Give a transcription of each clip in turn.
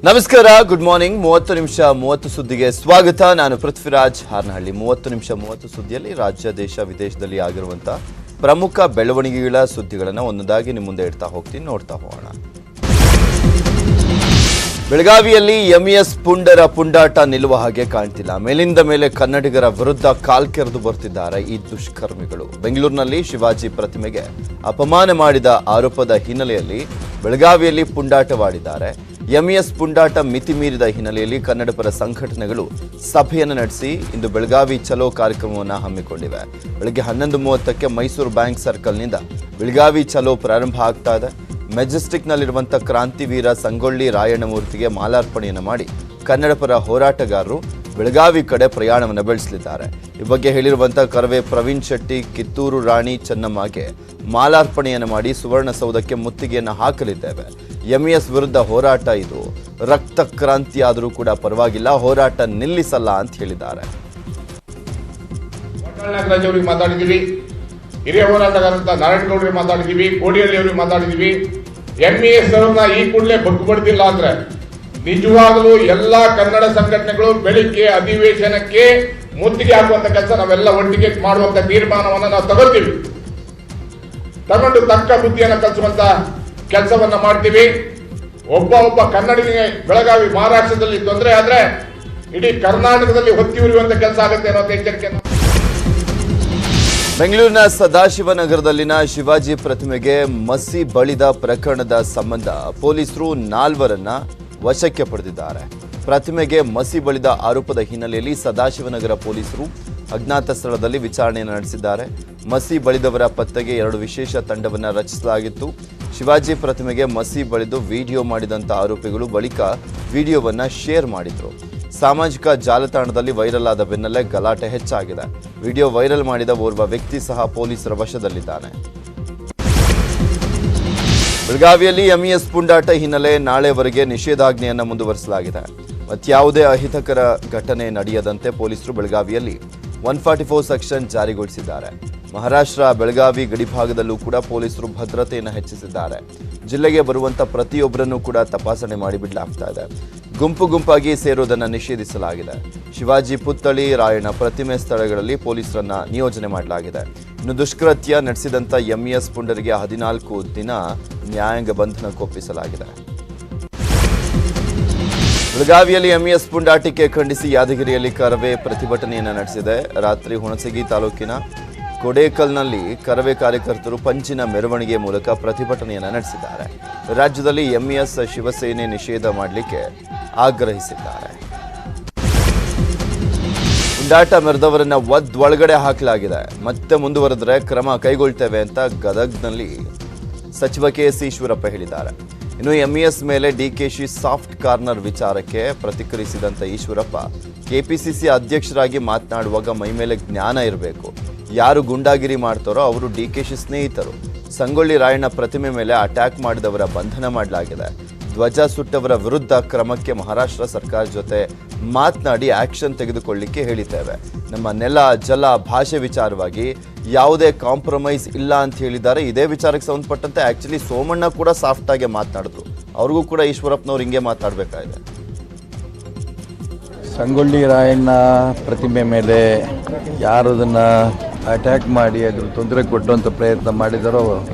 ನಮಸ್ಕಾರ, good morning. 30 ನಿಮಿಷ 30 ಸುದ್ದಿಗೆ ಸ್ವಾಗತ. ನಾನು ಪೃಥ್ವಿರಾಜ್ ಹಾರ್ನಹಳ್ಳಿ. 30 ನಿಮಿಷ 30 ಸುದ್ದಿಯಲ್ಲಿ ರಾಜ್ಯ, ದೇಶ, ವಿದೇಶದಲ್ಲಿ ಆಗಿರುವಂತಹ ಪ್ರಮುಖ ಬೆಳವಣಿಗೆಗಳ ಸುದ್ದಿಗಳನ್ನು ಒಂದೊಂದಾಗಿ ನಿಮ್ಮ ಮುಂದೆ ಇಡ್ತಾ ಹೋಗ್ತೀನಿ, ನೋಡ್ತಾ ಹೋಗೋಣ. ಬೆಳಗಾವಿಯಲ್ಲಿ ಎಂಇಎಸ್ ಪುಂಡರ ಪುಂಡಾಟ ನಿಲ್ಲುವ ಹಾಗೆ ಕಾಣ್ತಿಲ್ಲ. ಮೇಲಿಂದ ಮೇಲೆ ಕನ್ನಡಿಗರ ವಿರುದ್ಧ ಕಾಲ್ಕೆರೆದು ಬರ್ತಿದ್ದಾರೆ ಈ ದುಷ್ಕರ್ಮಿಗಳು. ಬೆಂಗಳೂರಿನಲ್ಲಿ ಶಿವಾಜಿ ಪ್ರತಿಮೆಗೆ ಅಪಮಾನ ಮಾಡಿದ ಆರೋಪದ ಹಿನ್ನೆಲೆಯಲ್ಲಿ ಬೆಳಗಾವಿಯಲ್ಲಿ ಪುಂಡಾಟವಾಡಿದ್ದಾರೆ. ಎಂಇಎಸ್ ಪುಂಡಾಟ ಮಿತಿ ಮೀರಿದ ಹಿನ್ನೆಲೆಯಲ್ಲಿ ಕನ್ನಡಪರ ಸಂಘಟನೆಗಳು ಸಭೆಯನ್ನು ನಡೆಸಿ ಇಂದು ಬೆಳಗಾವಿ ಚಲೋ ಕಾರ್ಯಕ್ರಮವನ್ನು ಹಮ್ಮಿಕೊಂಡಿವೆ. ಬೆಳಗ್ಗೆ 11:30ಕ್ಕೆ ಮೈಸೂರು ಬ್ಯಾಂಕ್ ಸರ್ಕಲ್ನಿಂದ ಬೆಳಗಾವಿ ಚಲೋ ಪ್ರಾರಂಭ ಆಗ್ತಾ ಇದೆ. ಮೆಜೆಸ್ಟಿಕ್ನಲ್ಲಿರುವಂಥ ಕ್ರಾಂತಿವೀರ ಸಂಗೊಳ್ಳಿ ರಾಯಣ್ಣಮೂರ್ತಿಗೆ ಮಾಲಾರ್ಪಣೆಯನ್ನು ಮಾಡಿ ಕನ್ನಡಪರ ಹೋರಾಟಗಾರರು ಬೆಳಗಾವಿ ಕಡೆ ಪ್ರಯಾಣವನ್ನು ಬೆಳೆಸಲಿದ್ದಾರೆ. ಈ ಬಗ್ಗೆ ಹೇಳಿರುವಂಥ ಕರವೇ ಪ್ರವೀಣ್ ಶೆಟ್ಟಿ ಕಿತ್ತೂರು ರಾಣಿ ಚೆನ್ನಮ್ಮಗೆ ಮಾಲಾರ್ಪಣೆಯನ್ನು ಮಾಡಿ ಸುವರ್ಣಸೌಧಕ್ಕೆ ಮುತ್ತಿಗೆಯನ್ನು ಹಾಕಲಿದ್ದೇವೆ. ಎಂಇಎಸ್ ವಿರುದ್ಧ ಹೋರಾಟ ಇದು ರಕ್ತ ಕ್ರಾಂತಿ ಆದರೂ ಕೂಡ ಪರವಾಗಿಲ್ಲ, ಹೋರಾಟ ನಿಲ್ಲಿಸಲ್ಲ ಅಂತ ಹೇಳಿದ್ದಾರೆ. ಮಾತಾಡಿದ್ದೀವಿ, ಹಿರಿಯ ಹೋರಾಟಗಾರಂತ ನಾರಾಯಣಗೌಡರಿಗೆ ಮಾತಾಡಿದ್ದೀವಿ, ಕೋಡಿಹಳ್ಳಿ ಅವರಿಗೆ ಮಾತಾಡಿದ್ದೀವಿ. ಎಂಇಎಸ್ ಅವರನ್ನ ಈ ಕೂಡಲೇ ಬಗ್ಗುಬಡ್ದಿಲ್ಲ ಅಂದ್ರೆ ನಿಜವಾಗಲೂ ಎಲ್ಲಾ ಕನ್ನಡ ಸಂಘಟನೆಗಳು ಬೆಳಿಗ್ಗೆ ಅಧಿವೇಶನಕ್ಕೆ ಮುತ್ತಿಗೆ ಹಾಕುವಂತ ಕೆಲಸ ನಾವೆಲ್ಲ ಒಟ್ಟಿಗೆ ಮಾಡುವಂತ ತೀರ್ಮಾನವನ್ನು ನಾವು ತಗೊಂಡು ತಕ್ಕ ಬುದ್ಧಿಯನ್ನು ಕಲಿಸುವಂತ ಕೆಲಸವನ್ನ ಮಾಡ್ತೀವಿ. ಒಬ್ಬ ಕನ್ನಡಿಗನಿಗೆ ಬೆಳಗಾವಿ ಮಹಾರಾಷ್ಟ್ರದಲ್ಲಿ ತೊಂದರೆ ಆದ್ರೆ ಇಡೀ ಕರ್ನಾಟಕದಲ್ಲಿ ಹೊತ್ತಿ ಉರಿಯುವಂತ ಕೆಲಸ ಆಗುತ್ತೆ ಅನ್ನೋ ಎಚ್ಚರಿಕೆ. ಬೆಂಗಳೂರಿನ ಸದಾಶಿವನಗರದಲ್ಲಿನ ಶಿವಾಜಿ ಪ್ರತಿಮೆಗೆ ಮಸಿ ಬಳಿದ ಪ್ರಕರಣದ ಸಂಬಂಧ ಪೊಲೀಸರು 4 ವಶಕ್ಕೆ ಪಡೆದಿದ್ದಾರೆ. ಪ್ರತಿಮೆಗೆ ಮಸಿ ಬಳಿದ ಆರೋಪದ ಹಿನ್ನೆಲೆಯಲ್ಲಿ ಸದಾಶಿವನಗರ ಪೊಲೀಸರು ಅಜ್ಞಾತ ಸ್ಥಳದಲ್ಲಿ ವಿಚಾರಣೆಯನ್ನು ನಡೆಸಿದ್ದಾರೆ. ಮಸಿ ಬಳಿದವರ ಪತ್ತೆಗೆ 2 ವಿಶೇಷ ತಂಡವನ್ನು ರಚಿಸಲಾಗಿತ್ತು. ಶಿವಾಜಿ ಪ್ರತಿಮೆಗೆ ಮಸಿ ಬಳಿದು ವಿಡಿಯೋ ಮಾಡಿದಂಥ ಆರೋಪಿಗಳು ಬಳಿಕ ವಿಡಿಯೋವನ್ನು ಶೇರ್ ಮಾಡಿದ್ರು. ಸಾಮಾಜಿಕ ಜಾಲತಾಣದಲ್ಲಿ ವೈರಲ್ ಆದ ಬೆನ್ನಲ್ಲೇ ಗಲಾಟೆ ಹೆಚ್ಚಾಗಿದೆ. ವಿಡಿಯೋ ವೈರಲ್ ಮಾಡಿದ ಓರ್ವ ವ್ಯಕ್ತಿ ಸಹ ಪೊಲೀಸರ ವಶದಲ್ಲಿದ್ದಾನೆ. ಬೆಳಗಾವಿಯಲ್ಲಿ ಎಂಇಎಸ್ ಪುಂಡಾಟ ಹಿನ್ನೆಲೆ ನಾಳೆವರೆಗೆ ನಿಷೇಧಾಜ್ಞೆಯನ್ನು ಮುಂದುವರಿಸಲಾಗಿದೆ. ಮತ್ಯಾವುದೇ ಅಹಿತಕರ ಘಟನೆ ನಡೆಯದಂತೆ ಪೊಲೀಸರು ಬೆಳಗಾವಿಯಲ್ಲಿ 144 ಸೆಕ್ಷನ್ ಜಾರಿಗೊಳಿಸಿದ್ದಾರೆ. ಮಹಾರಾಷ್ಟ್ರ ಬೆಳಗಾವಿ ಗಡಿಭಾಗದಲ್ಲೂ ಕೂಡ ಪೊಲೀಸರು ಭದ್ರತೆಯನ್ನು ಹೆಚ್ಚಿಸಿದ್ದಾರೆ. ಜಿಲ್ಲೆಗೆ ಬರುವಂತ ಪ್ರತಿಯೊಬ್ಬರನ್ನು ಕೂಡ ತಪಾಸಣೆ ಮಾಡಿಬಿಡಲಾಗ್ತಾ ಇದೆ. ಗುಂಪಾಗಿ ಸೇರೋದನ್ನು ನಿಷೇಧಿಸಲಾಗಿದೆ. ಶಿವಾಜಿ ಪುತ್ಥಳಿ, ರಾಯಣ್ಣ ಪ್ರತಿಮೆ ಸ್ಥಳಗಳಲ್ಲಿ ಪೊಲೀಸರನ್ನ ನಿಯೋಜನೆ ಮಾಡಲಾಗಿದೆ. ಇನ್ನು ದುಷ್ಕೃತ್ಯ ನಡೆಸಿದಂಥ ಎಂಇಎಸ್ ಪುಂಡರಿಗೆ 14 ದಿನ ನ್ಯಾಯಾಂಗ ಬಂಧನಕ್ಕೊಪ್ಪಿಸಲಾಗಿದೆ. ಬೆಳಗಾವಿಯಲ್ಲಿ ಎಂಇಎಸ್ ಪುಂಡಾಟಿಕೆ ಖಂಡಿಸಿ ಯಾದಗಿರಿಯಲ್ಲಿ ಕರವೇ ಪ್ರತಿಭಟನೆಯನ್ನು ನಡೆಸಿದೆ. ರಾತ್ರಿ ಹುಣಸಗಿ ತಾಲೂಕಿನ ಕೊಡೇಕಲ್ನಲ್ಲಿ ಕರವೇ ಕಾರ್ಯಕರ್ತರು ಪಂಚಿನ ಮೆರವಣಿಗೆ ಮೂಲಕ ಪ್ರತಿಭಟನೆಯನ್ನು ನಡೆಸಿದ್ದಾರೆ. ರಾಜ್ಯದಲ್ಲಿ ಎಂಇಎಸ್ ಶಿವಸೇನೆ ನಿಷೇಧ ಮಾಡಲಿಕ್ಕೆ ಆಗ್ರಹಿಸಿದ್ದಾರೆ. ಪುಂಡಾಟ ಮೆರೆದವರನ್ನ ಒಳಗಡೆ ಹಾಕಲಾಗಿದೆ. ಮತ್ತೆ ಮುಂದುವರೆದರೆ ಕ್ರಮ ಕೈಗೊಳ್ತೇವೆ ಅಂತ ಗದಗ್ನಲ್ಲಿ ಸಚಿವ ಕೆಎಸ್ ಈಶ್ವರಪ್ಪ ಹೇಳಿದ್ದಾರೆ. ಇನ್ನು ಎಂಇಎಸ್ ಮೇಲೆ ಡಿಕೆಶಿ ಸಾಫ್ಟ್ ಕಾರ್ನರ್ ವಿಚಾರಕ್ಕೆ ಪ್ರತಿಕ್ರಿಯಿಸಿದಂಥ ಈಶ್ವರಪ್ಪ, ಕೆಪಿಸಿಸಿ ಅಧ್ಯಕ್ಷರಾಗಿ ಮಾತನಾಡುವಾಗ ಮೈಮೇಲೆ ಜ್ಞಾನ ಇರಬೇಕು. ಯಾರು ಗುಂಡಾಗಿರಿ ಮಾಡ್ತಾರೋ ಅವರು ಡಿಕೆಶಿ ಸ್ನೇಹಿತರು. ಸಂಗೊಳ್ಳಿ ರಾಯಣ್ಣ ಪ್ರತಿಮೆ ಮೇಲೆ ಅಟ್ಯಾಕ್ ಮಾಡಿದವರ ಬಂಧನ ಮಾಡಲಾಗಿದೆ. ಧ್ವಜ ಸುಟ್ಟವರ ವಿರುದ್ಧ ಕ್ರಮಕ್ಕೆ ಮಹಾರಾಷ್ಟ್ರ ಸರ್ಕಾರ ಜೊತೆ ಮಾತನಾಡಿ ಆಕ್ಷನ್ ತೆಗೆದುಕೊಳ್ಳಿಕ್ಕೆ ಹೇಳಿದ್ದೇವೆ. ನಮ್ಮ ನೆಲ, ಜಲ, ಭಾಷೆ ವಿಚಾರವಾಗಿ ಯಾವುದೇ ಕಾಂಪ್ರಮೈಸ್ ಇಲ್ಲ ಅಂತ ಹೇಳಿದ್ದಾರೆ. ಇದೇ ವಿಚಾರಕ್ಕೆ ಸಂಬಂಧಪಟ್ಟಂತೆ ಆಕ್ಚುಲಿ ಸೋಮಣ್ಣ ಕೂಡ ಸಾಫ್ಟ್ ಆಗಿ ಮಾತನಾಡಿದ್ರು. ಅವ್ರಿಗೂ ಕೂಡ ಈಶ್ವರಪ್ಪನವ್ರು ಹಿಂಗೆ ಮಾತನಾಡಬೇಕಾಗಿದೆ. ಸಂಗೊಳ್ಳಿ ರಾಯಣ್ಣ ಪ್ರತಿಮೆ ಮೇಲೆ ಯಾರು ಅದನ್ನು ಅಟ್ಯಾಕ್ ಮಾಡಿ ಅದ್ರ ತೊಂದರೆ ಕೊಟ್ಟುವಂಥ ಪ್ರಯತ್ನ ಮಾಡಿದಾರೋ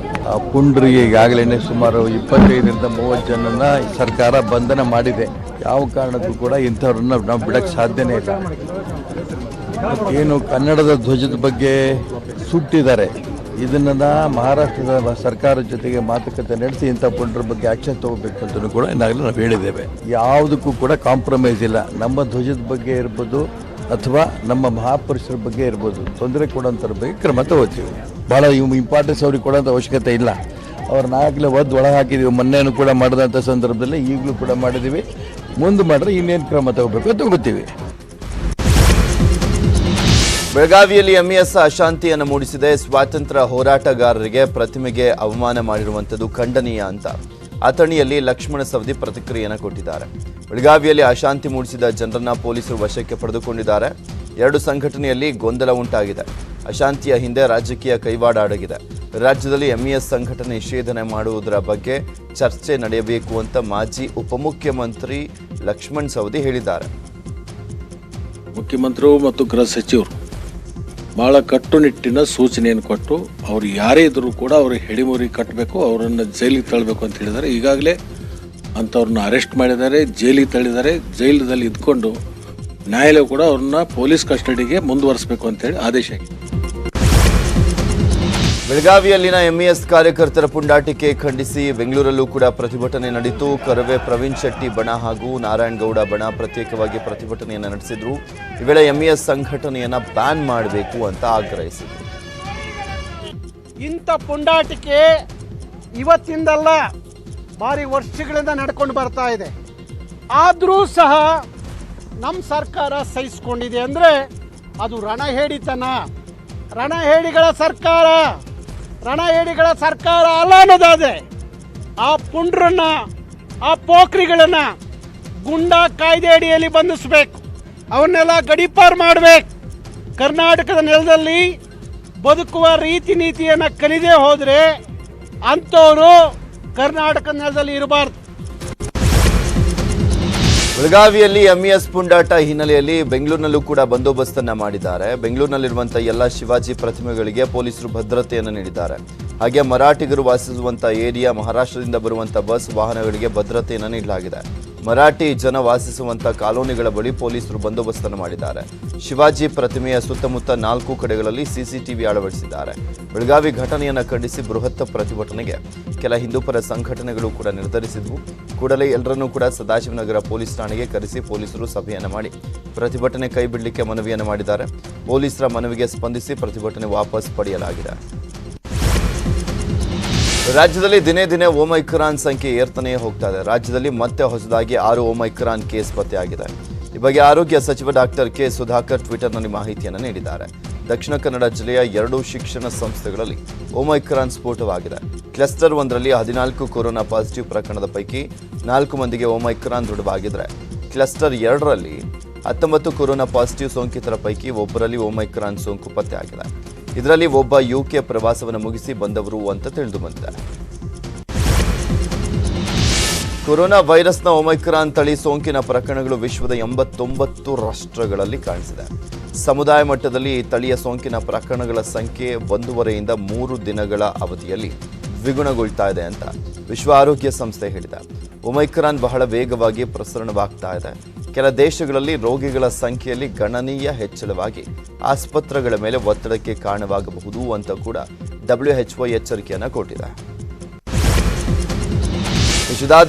ಆ ಪುಂಡ್ರಿಗೆ ಈಗಾಗಲೇ ಸುಮಾರು 25ರಿಂದ 30 ಜನನ ಸರ್ಕಾರ ಬಂಧನ ಮಾಡಿದೆ. ಯಾವ ಕಾರಣಕ್ಕೂ ಕೂಡ ಇಂಥವ್ರನ್ನ ನಾವು ಬಿಡಕ್ಕೆ ಸಾಧ್ಯನೇ ಇಲ್ಲ. ಏನು ಕನ್ನಡದ ಧ್ವಜದ ಬಗ್ಗೆ ಸುಟ್ಟಿದ್ದಾರೆ, ಇದನ್ನ ಮಹಾರಾಷ್ಟ್ರದ ಸರ್ಕಾರದ ಜೊತೆಗೆ ಮಾತುಕತೆ ನಡೆಸಿ ಇಂಥ ಪುಂಡ್ರ ಬಗ್ಗೆ ಆಕ್ಷನ್ ತಗೋಬೇಕು ಅಂತಲೂ ಕೂಡ ಈಗಾಗಲೇ ನಾವು ಹೇಳಿದ್ದೇವೆ. ಯಾವುದಕ್ಕೂ ಕೂಡ ಕಾಂಪ್ರಮೈಸ್ ಇಲ್ಲ. ನಮ್ಮ ಧ್ವಜದ ಬಗ್ಗೆ ಇರ್ಬೋದು ಅಥವಾ ನಮ್ಮ ಮಹಾಪುರುಷರ ಬಗ್ಗೆ ಇರ್ಬೋದು, ತೊಂದರೆ ಕೊಡೋಂಥವ್ರ ಬಗ್ಗೆ ಕ್ರಮ ತಗೋತೀವಿ. ಭಾಳ ಇಂಪಾರ್ಟೆನ್ಸ್ ಅವ್ರಿಗೆ ಕೊಡೋಂಥ ಅವಶ್ಯಕತೆ ಇಲ್ಲ. ಅವ್ರನ್ನ ಆಗಲೇ ಒಳ ಹಾಕಿದ್ದೀವಿ. ಮೊನ್ನೆನೂ ಕೂಡ ಮಾಡಿದಂಥ ಸಂದರ್ಭದಲ್ಲಿ ಈಗಲೂ ಕೂಡ ಮಾಡಿದ್ದೀವಿ. ಮುಂದೆ ಮಾಡಿದ್ರೆ ಇನ್ನೇನು ಕ್ರಮ ತಗೋಬೇಕು ತಗೋತೀವಿ. ಬೆಳಗಾವಿಯಲ್ಲಿ ಎಂಇಎಸ್ ಅಶಾಂತಿಯನ್ನು ಮೂಡಿಸಿದೆ. ಸ್ವಾತಂತ್ರ್ಯ ಹೋರಾಟಗಾರರಿಗೆ ಪ್ರತಿಮೆಗೆ ಅವಮಾನ ಮಾಡಿರುವಂಥದ್ದು ಖಂಡನೀಯ ಅಂತ ಅಥಣಿಯಲ್ಲಿ ಲಕ್ಷ್ಮಣ ಸವದಿ ಪ್ರತಿಕ್ರಿಯೆಯನ್ನು ಕೊಟ್ಟಿದ್ದಾರೆ. ಬೆಳಗಾವಿಯಲ್ಲಿ ಅಶಾಂತಿ ಮೂಡಿಸಿದ ಜನರನ್ನ ಪೊಲೀಸರು ವಶಕ್ಕೆ ಪಡೆದುಕೊಂಡಿದ್ದಾರೆ. 2 ಸಂಘಟನೆಯಲ್ಲಿ ಗೊಂದಲ ಉಂಟಾಗಿದೆ. ಅಶಾಂತಿಯ ಹಿಂದೆ ರಾಜಕೀಯ ಕೈವಾಡ ಅಡಗಿದೆ. ರಾಜ್ಯದಲ್ಲಿ ಎಂಇಎಸ್ ಸಂಘಟನೆ ನಿಷೇಧನೆ ಮಾಡುವುದರ ಬಗ್ಗೆ ಚರ್ಚೆ ನಡೆಯಬೇಕು ಅಂತ ಮಾಜಿ ಉಪಮುಖ್ಯಮಂತ್ರಿ ಲಕ್ಷ್ಮಣ್ ಸವದಿ ಹೇಳಿದ್ದಾರೆ. ಮುಖ್ಯಮಂತ್ರಿಗಳು ಮತ್ತು ಗೃಹ ಸಚಿವರು ಭಾಳ ಕಟ್ಟುನಿಟ್ಟಿನ ಸೂಚನೆಯನ್ನು ಕೊಟ್ಟು ಅವ್ರು ಯಾರೇ ಇದ್ರೂ ಕೂಡ ಅವ್ರಿಗೆ ಹೆಡಿಮುರಿ ಕಟ್ಟಬೇಕು, ಅವರನ್ನು ಜೈಲಿಗೆ ತಳ್ಳಬೇಕು ಅಂತ ಹೇಳಿದ್ದಾರೆ. ಈಗಾಗಲೇ ಅಂಥವ್ರನ್ನ ಅರೆಸ್ಟ್ ಮಾಡಿದ್ದಾರೆ, ಜೈಲಿಗೆ ತಳ್ಳಿದ್ದಾರೆ. ಜೈಲದಲ್ಲಿ ಇದ್ಕೊಂಡು ನ್ಯಾಯಾಲಯ ಕೂಡ ಅವ್ರನ್ನ ಪೊಲೀಸ್ ಕಸ್ಟಡಿಗೆ ಮುಂದುವರಿಸಬೇಕು ಅಂತೇಳಿ ಆದೇಶ ಆಗಿದೆ. ಬೆಳಗಾವಿಯಲ್ಲಿನ ಎಂಇಎಸ್ ಕಾರ್ಯಕರ್ತರ ಪುಂಡಾಟಿಕೆ ಖಂಡಿಸಿ ಬೆಂಗಳೂರಲ್ಲೂ ಕೂಡ ಪ್ರತಿಭಟನೆ ನಡೆಯಿತು. ಕರವೇ ಪ್ರವೀಣ್ ಶೆಟ್ಟಿ ಬಣ ಹಾಗೂ ನಾರಾಯಣಗೌಡ ಬಣ ಪ್ರತ್ಯೇಕವಾಗಿ ಪ್ರತಿಭಟನೆಯನ್ನು ನಡೆಸಿದ್ರು. ಈ ವೇಳೆ ಎಂಇಎಸ್ ಸಂಘಟನೆಯನ್ನ ಬ್ಯಾನ್ ಮಾಡಬೇಕು ಅಂತ ಆಗ್ರಹಿಸಿದ್ರು. ಇಂಥ ಪುಂಡಾಟಿಕೆ ಇವತ್ತಿಂದಲ್ಲ, ಭಾರಿ ವರ್ಷಗಳಿಂದ ನಡ್ಕೊಂಡು ಬರ್ತಾ ಇದೆ. ಆದರೂ ಸಹ ನಮ್ಮ ಸರ್ಕಾರ ಸಹಿಸಿಕೊಂಡಿದೆ ಅಂದರೆ ಅದು ರಣಹೇಡಿತನ. ರಣಹೇಡಿಗಳ ಸರ್ಕಾರ ಅಲ್ಲ ಅನ್ನೋದಾದ್ರೆ ಆ ಪುಂಡ್ರನ್ನ, ಆ ಪೋಖ್ರಿಗಳನ್ನ ಗುಂಡಾ ಕಾಯ್ದೆ ಅಡಿಯಲ್ಲಿ ಬಂಧಿಸಬೇಕು, ಅವನ್ನೆಲ್ಲ ಗಡೀಪಾರು ಮಾಡಬೇಕು. ಕರ್ನಾಟಕದ ನೆಲದಲ್ಲಿ ಬದುಕುವ ರೀತಿ ನೀತಿಯನ್ನು ಕಲಿದೇ ಹೋದರೆ ಅಂಥವರು ಕರ್ನಾಟಕದ ನೆಲದಲ್ಲಿ ಇರಬಾರ್ದು. ಬೆಳಗಾವಿಯಲ್ಲಿ ಎಂಇಎಸ್ ಪುಂಡಾಟ ಹಿನ್ನೆಲೆಯಲ್ಲಿ ಬೆಂಗಳೂರಿನಲ್ಲೂ ಕೂಡ ಬಂದೋಬಸ್ತನ್ನ ಮಾಡಿದ್ದಾರೆ. ಬೆಂಗಳೂರಿನಲ್ಲಿರುವಂತಹ ಎಲ್ಲ ಶಿವಾಜಿ ಪ್ರತಿಮೆಗಳಿಗೆ ಪೊಲೀಸರು ಭದ್ರತೆಯನ್ನು ನೀಡಿದ್ದಾರೆ. ಹಾಗೆ ಮರಾಠಿಗರು ವಾಸಿಸುವಂತಹ ಏರಿಯಾ, ಮಹಾರಾಷ್ಟ್ರದಿಂದ ಬರುವಂತಹ ಬಸ್ ವಾಹನಗಳಿಗೆ ಭದ್ರತೆಯನ್ನು ನೀಡಲಾಗಿದೆ. ಮರಾಠಿ ಜನ ವಾಸಿಸುವಂತಹ ಕಾಲೋನಿಗಳ ಬಳಿ ಪೊಲೀಸರು ಬಂದೋಬಸ್ತನ್ನು ಮಾಡಿದ್ದಾರೆ. ಶಿವಾಜಿ ಪ್ರತಿಮೆಯ ಸುತ್ತಮುತ್ತ 4 ಕಡೆಗಳಲ್ಲಿ ಸಿಸಿಟಿವಿ ಅಳವಡಿಸಿದ್ದಾರೆ. ಬೆಳಗಾವಿ ಘಟನೆಯನ್ನು ಖಂಡಿಸಿ ಬೃಹತ್ ಪ್ರತಿಭಟನೆಗೆ ಕೆಲ ಹಿಂದೂಪರ ಸಂಘಟನೆಗಳು ಕೂಡ ನಿರ್ಧರಿಸಿದ್ವು. ಕೂಡಲೇ ಎಲ್ಲರನ್ನೂ ಕೂಡ ಸದಾಶಿವನಗರ ಪೊಲೀಸ್ ಠಾಣೆಗೆ ಕರೆಸಿ ಪೊಲೀಸರು ಸಭೆಯನ್ನು ಮಾಡಿ ಪ್ರತಿಭಟನೆ ಕೈಬಿಡಲಿಕ್ಕೆ ಮನವಿಯನ್ನು ಮಾಡಿದ್ದಾರೆ. ಪೊಲೀಸರ ಮನವಿಗೆ ಸ್ಪಂದಿಸಿ ಪ್ರತಿಭಟನೆ ವಾಪಸ್ ಪಡೆಯಲಾಗಿದೆ. ರಾಜ್ಯದಲ್ಲಿ ದಿನೇ ದಿನೇ ಓಮೈಕ್ರಾನ್ ಸಂಖ್ಯೆ ಏರ್ತಾನೆ ಹೋಗ್ತಾ ಇದೆ. ರಾಜ್ಯದಲ್ಲಿ ಮತ್ತೆ ಹೊಸದಾಗಿ 6 ಓಮೈಕ್ರಾನ್ ಕೇಸ್ ಪತ್ತೆಯಾಗಿದೆ. ಈ ಬಗ್ಗೆ ಆರೋಗ್ಯ ಸಚಿವ ಡಾಕ್ಟರ್ ಕೆ ಸುಧಾಕರ್ ಟ್ವಿಟರ್ನಲ್ಲಿ ಮಾಹಿತಿಯನ್ನು ನೀಡಿದ್ದಾರೆ. ದಕ್ಷಿಣ ಕನ್ನಡ ಜಿಲ್ಲೆಯ 2 ಶಿಕ್ಷಣ ಸಂಸ್ಥೆಗಳಲ್ಲಿ ಓಮೈಕ್ರಾನ್ ಸ್ಫೋಟವಾಗಿದೆ. ಕ್ಲಸ್ಟರ್ 1ರಲ್ಲಿ 14 ಕೊರೋನಾ ಪಾಸಿಟಿವ್ ಪ್ರಕರಣದ ಪೈಕಿ 4 ಮಂದಿಗೆ ಓಮೈಕ್ರಾನ್ ದೃಢವಾಗಿದ್ರೆ, ಕ್ಲಸ್ಟರ್ 2ರಲ್ಲಿ 19 ಕೊರೋನಾ ಪಾಸಿಟಿವ್ ಸೋಂಕಿತರ ಪೈಕಿ ಒಬ್ಬರಲ್ಲಿ ಓಮೈಕ್ರಾನ್ ಸೋಂಕು ಪತ್ತೆಯಾಗಿದೆ. ಇದರಲ್ಲಿ ಒಬ್ಬ ಯುಕೆ ಪ್ರವಾಸವನ್ನು ಮುಗಿಸಿ ಬಂದವರು ಅಂತ ತಿಳಿದು ಬಂದಿದೆ. ಕೊರೋನಾ ವೈರಸ್ನ ಓಮೈಕ್ರಾನ್ ತಳಿ ಸೋಂಕಿನ ಪ್ರಕರಣಗಳು ವಿಶ್ವದ 89 ರಾಷ್ಟ್ರಗಳಲ್ಲಿ ಕಾಣಿಸಿದೆ. ಸಮುದಾಯ ಮಟ್ಟದಲ್ಲಿ ಈ ತಳಿಯ ಸೋಂಕಿನ ಪ್ರಕರಣಗಳ ಸಂಖ್ಯೆ 1.5ರಿಂದ 3 ದಿನಗಳ ಅವಧಿಯಲ್ಲಿ ದ್ವಿಗುಣಗೊಳ್ತಾ ಇದೆ ಅಂತ ವಿಶ್ವ ಆರೋಗ್ಯ ಸಂಸ್ಥೆ ಹೇಳಿದೆ. ಓಮೈಕ್ರಾನ್ ಬಹಳ ವೇಗವಾಗಿ ಪ್ರಸರಣವಾಗ್ತಾ ಇದೆ. ಕೆಲ ದೇಶಗಳಲ್ಲಿ ರೋಗಿಗಳ ಸಂಖ್ಯೆಯಲ್ಲಿ ಗಣನೀಯ ಹೆಚ್ಚಳವಾಗಿ ಆಸ್ಪತ್ರೆಗಳ ಮೇಲೆ ಒತ್ತಡಕ್ಕೆ ಕಾರಣವಾಗಬಹುದು ಅಂತ ಕೂಡ WHO ಎಚ್ಚರಿಕೆಯನ್ನು ಕೊಟ್ಟಿದೆ.